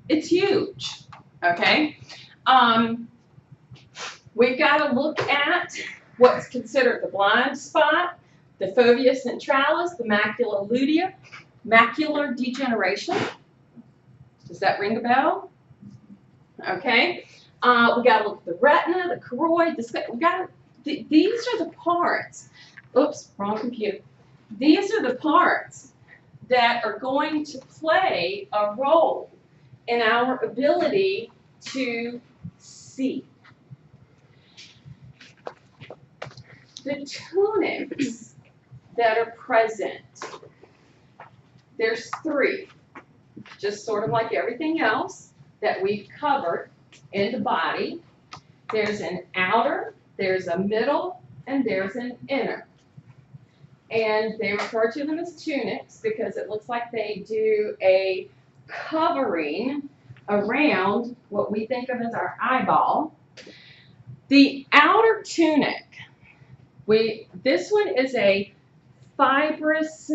It's huge, okay? We've got to look at what's considered the blind spot, the fovea centralis, the macula lutea, macular degeneration. Does that ring a bell? Okay. We got to look at the retina, the choroid. These are the parts. Oops, wrong computer. These are the parts that are going to play a role in our ability to see. The tunics that are present, there's three, just sort of like everything else that we've covered in the body. There's an outer, there's a middle, and there's an inner. And they refer to them as tunics because it looks like they do a covering around what we think of as our eyeball. The outer tunic, this one is a fibrous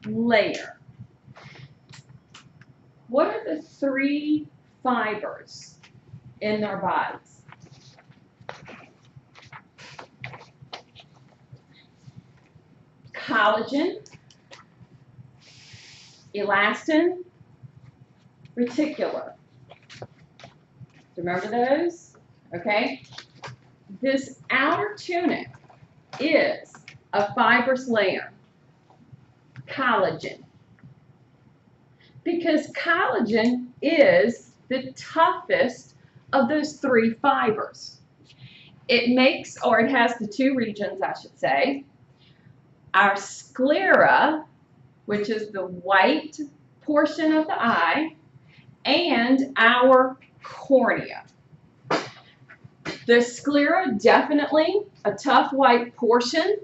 layer. What are the three fibers in their bodies? Collagen, elastin, reticular. Remember those? Okay. This outer tunic is a fibrous layer, collagen, because collagen is the toughest of those three fibers. It makes, or it has the two regions, I should say, our sclera, which is the white portion of the eye, and our cornea. The sclera, definitely a tough white portion.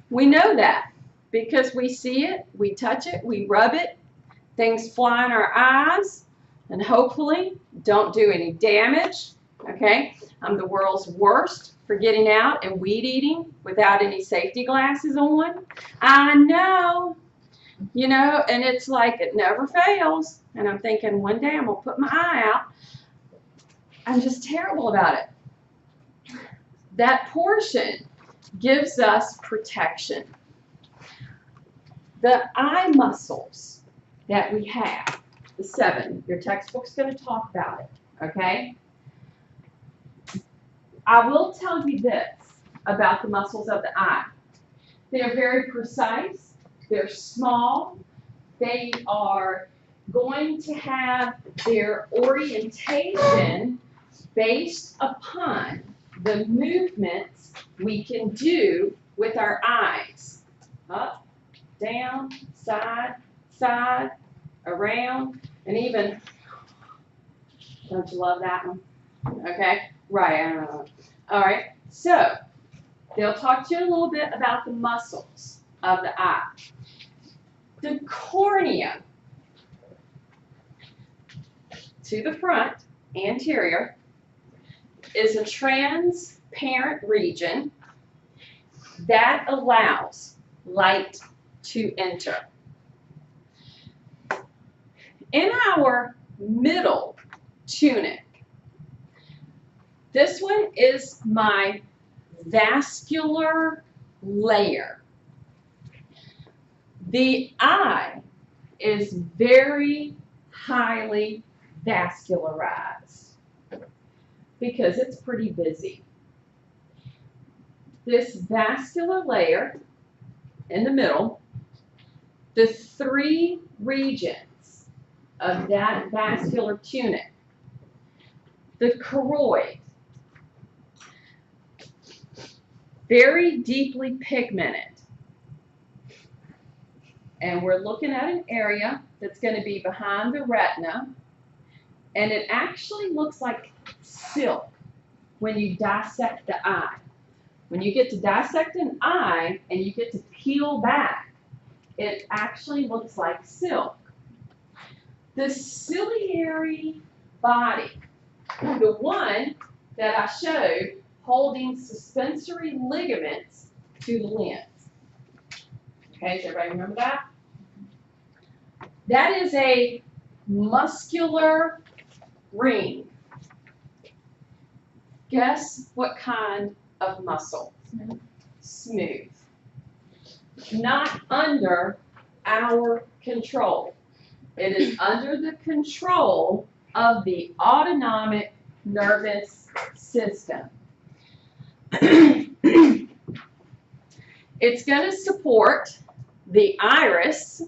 We know that because we see it, we touch it, we rub it, things fly in our eyes, and hopefully don't do any damage. Okay, I'm the world's worst for getting out and weed eating without any safety glasses on. I know, you know, and it's like it never fails. And I'm thinking one day I'm going to put my eye out. I'm just terrible about it. That portion gives us protection. The eye muscles that we have, the 7, your textbook's going to talk about it, okay? I will tell you this about the muscles of the eye. They're very precise, they're small, they are going to have their orientation based upon the movements we can do with our eyes. Up, down, side, side, around, and even, don't you love that one? Okay, right, all right, so they'll talk to you a little bit about the muscles of the eye. The cornea, to the front, anterior, is a transparent region that allows light to enter. In our middle tunic, this one is my vascular layer. The eye is very highly vascularized because it's pretty busy. This vascular layer in the middle, the 3 regions of that vascular tunic, the choroid, very deeply pigmented. And we're looking at an area that's going to be behind the retina, and it actually looks like silk when you dissect the eye. When you get to dissect an eye and you get to peel back, it actually looks like silk. The ciliary body, the one that I showed holding suspensory ligaments to the lens. Okay, does everybody remember that? That is a muscular ring. Guess what kind of muscle? Smooth. Not under our control. It is under the control of the autonomic nervous system. It's going to support the iris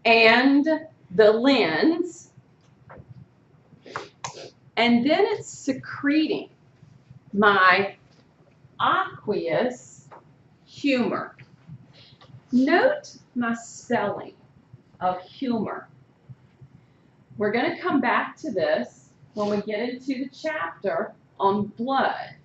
and the lens, and then it's secreting my aqueous humor. Note my spelling of humor. We're going to come back to this when we get into the chapter on blood.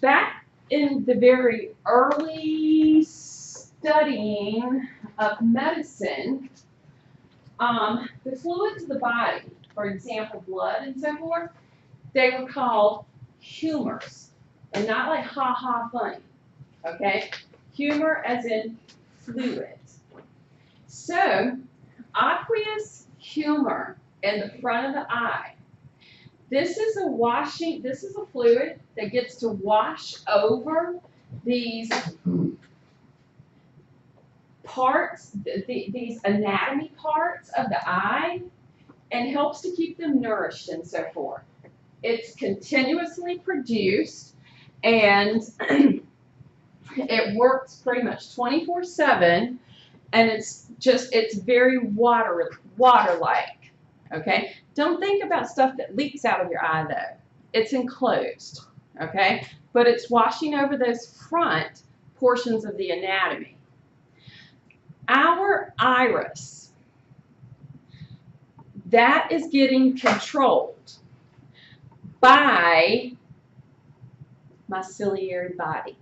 Back in the very early studying of medicine, the fluids of the body, for example, blood and so forth, they were called humors, and not like ha-ha funny, okay? Humor as in fluids. So, aqueous humor in the front of the eye. This is a fluid that gets to wash over these parts, these anatomy parts of the eye, and helps to keep them nourished and so forth. It's continuously produced, and it works pretty much 24/7, and it's very water-like, okay? Don't think about stuff that leaks out of your eye, though. It's enclosed, okay? But it's washing over those front portions of the anatomy. Our iris, that is getting controlled by my ciliary body.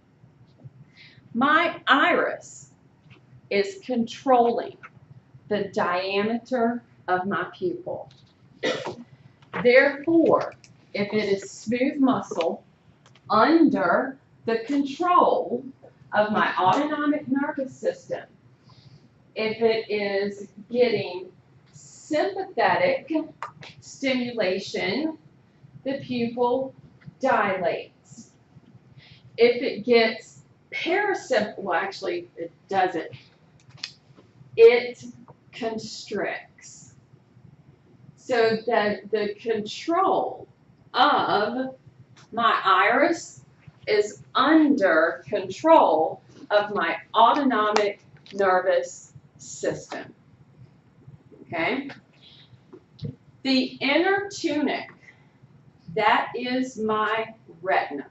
My iris is controlling the diameter of my pupil. Therefore, if it is smooth muscle under the control of my autonomic nervous system, if it is getting sympathetic stimulation, the pupil dilates. If it gets parasympathetic, well, actually, it doesn't. It constricts. So that the control of my iris is under control of my autonomic nervous system. Okay? The inner tunic, that is my retina.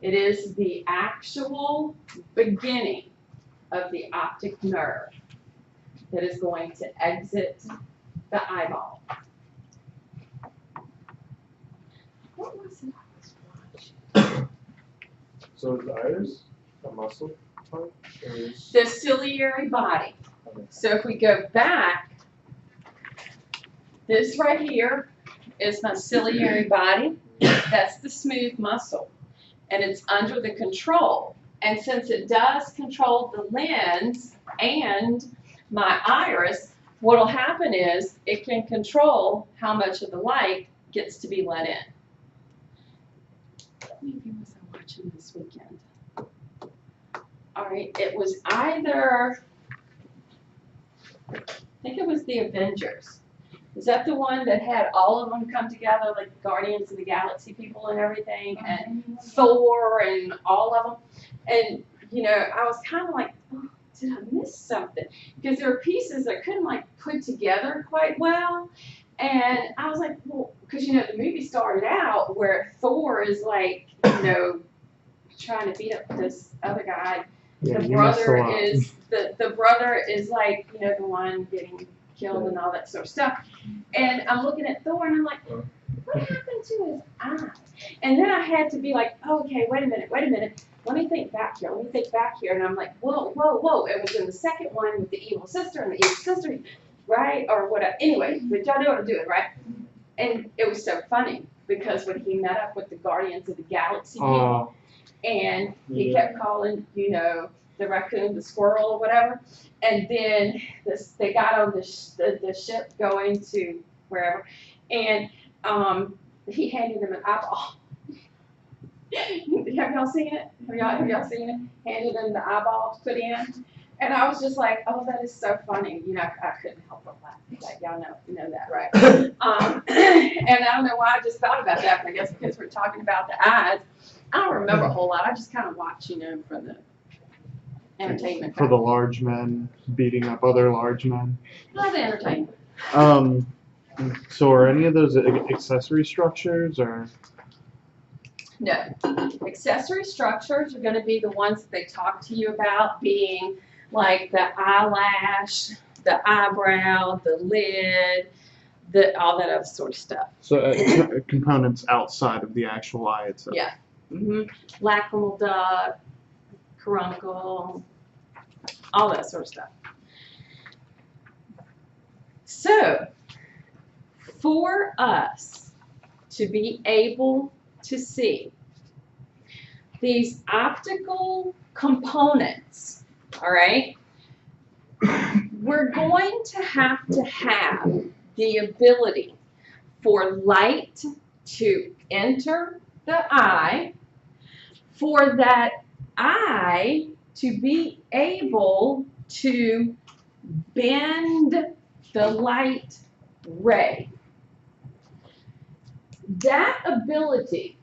It is the actual beginning of the optic nerve that is going to exit the eyeball. What was it I was watching? So is the iris a muscle part? The ciliary body. So if we go back, this right here is my ciliary body. That's the smooth muscle. And it's under the control. And since it does control the lens and my iris, what will happen is it can control how much of the light gets to be let in. What movie was I watching this weekend? All right, it was either, I think it was the Avengers. Is that the one that had all of them come together, like Guardians of the Galaxy people and everything, and Thor and all of them? And, you know, I was kind of like, oh, did I miss something? Because there were pieces that couldn't, like, put together quite well. And I was like, well, because, you know, the movie started out where Thor is, like, you know, trying to beat up this other guy. Yeah, the brother is like, you know, the one getting killed and all that sort of stuff. And I'm looking at Thor and I'm like, what happened to his eye? And then I had to be like, oh, okay, wait a minute. Let me think back here. And I'm like, whoa. It was in the second one with the evil sister and the evil sister, right? Or whatever. Anyway, but y'all know what I'm doing, right? And it was so funny because when he met up with the Guardians of the Galaxy people, and he kept calling, you know, the raccoon, the squirrel, or whatever. And then they got on the ship going to wherever, and he handed him an eyeball. Have y'all seen it? Have y'all seen it? Handed him the eyeball to put in. And I was just like, oh, that is so funny. You know, I couldn't help but laugh. Like, y'all know that, right? And I don't know why I just thought about that, but I guess because we're talking about the eyes. I don't remember a whole lot. I just kind of watch, you know, for the entertainment. For the large men beating up other large men. Well, the entertainment. So are any of those accessory structures or? No. Accessory structures are going to be the ones that they talk to you about, being like the eyelash, the eyebrow, the lid, all that other sort of stuff. So components outside of the actual eye itself. Yeah. Lacrimal duct, caruncle, all that sort of stuff. So, for us to be able to see these optical components, all right, we're going to have the ability for light to enter the eye, for that eye to be able to bend the light ray. That ability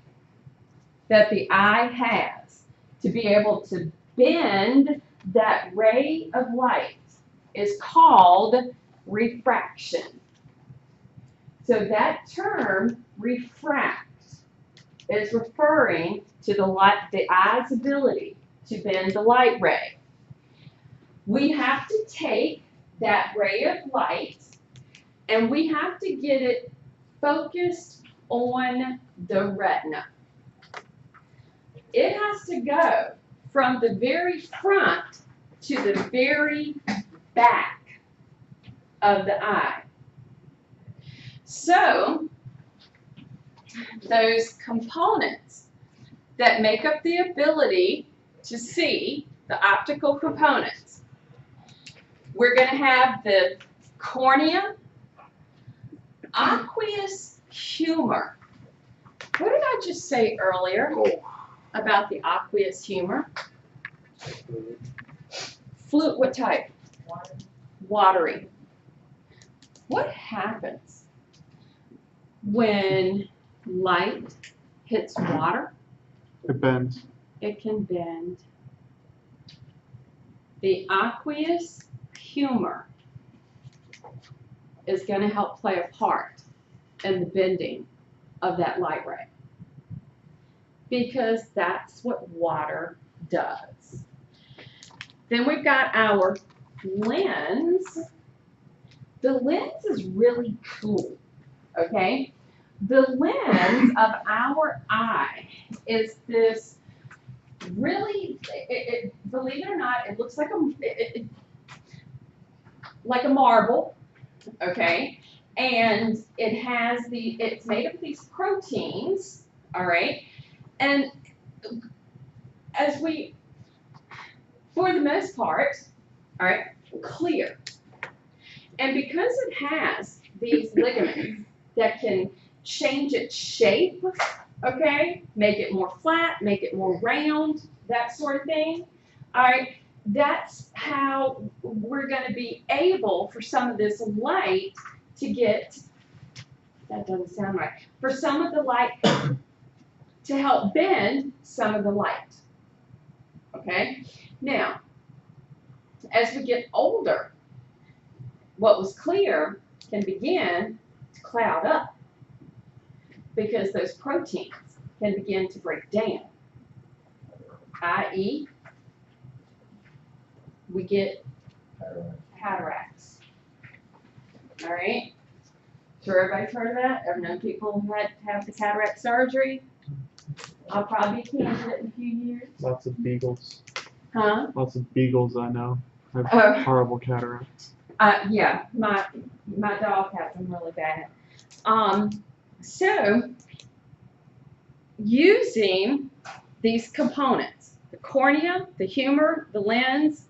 that the eye has to be able to bend that ray of light is called refraction. So that term, refract, is referring to the eye's ability to bend the light ray. We have to take that ray of light and we have to get it focused on the retina. It has to go from the very front to the very back of the eye. So, those components that make up the ability to see, the optical components, we're going to have the cornea, aqueous humor. What did I just say earlier about the aqueous humor? Fluid, what type? Watery. What happens when light hits water? It bends. It can bend. The aqueous humor is going to help play a part in the bending of that light ray, because that's what water does. Then we've got our lens. The lens is really cool, okay? The lens of our eye is this really, believe it or not, it looks like a marble, okay? And it's made of these proteins, all right? And for the most part, all right, clear. And because it has these ligaments that can change its shape, okay, make it more flat, make it more round, that sort of thing, all right, that's how we're going to be able for some of this light to get, that doesn't sound right, for some of the light to help bend some of the light, okay? Now, as we get older, what was clear can begin to cloud up because those proteins can begin to break down, i.e., we get cataracts. All right? Sure, everybody's heard of that? Ever known people who had to have the cataract surgery? I'll probably be a candidate in a few years. Lots of beagles. Huh? Lots of beagles I know have horrible cataracts. Yeah, my dog has them really bad. So, using these components, the cornea, the humor, the lens,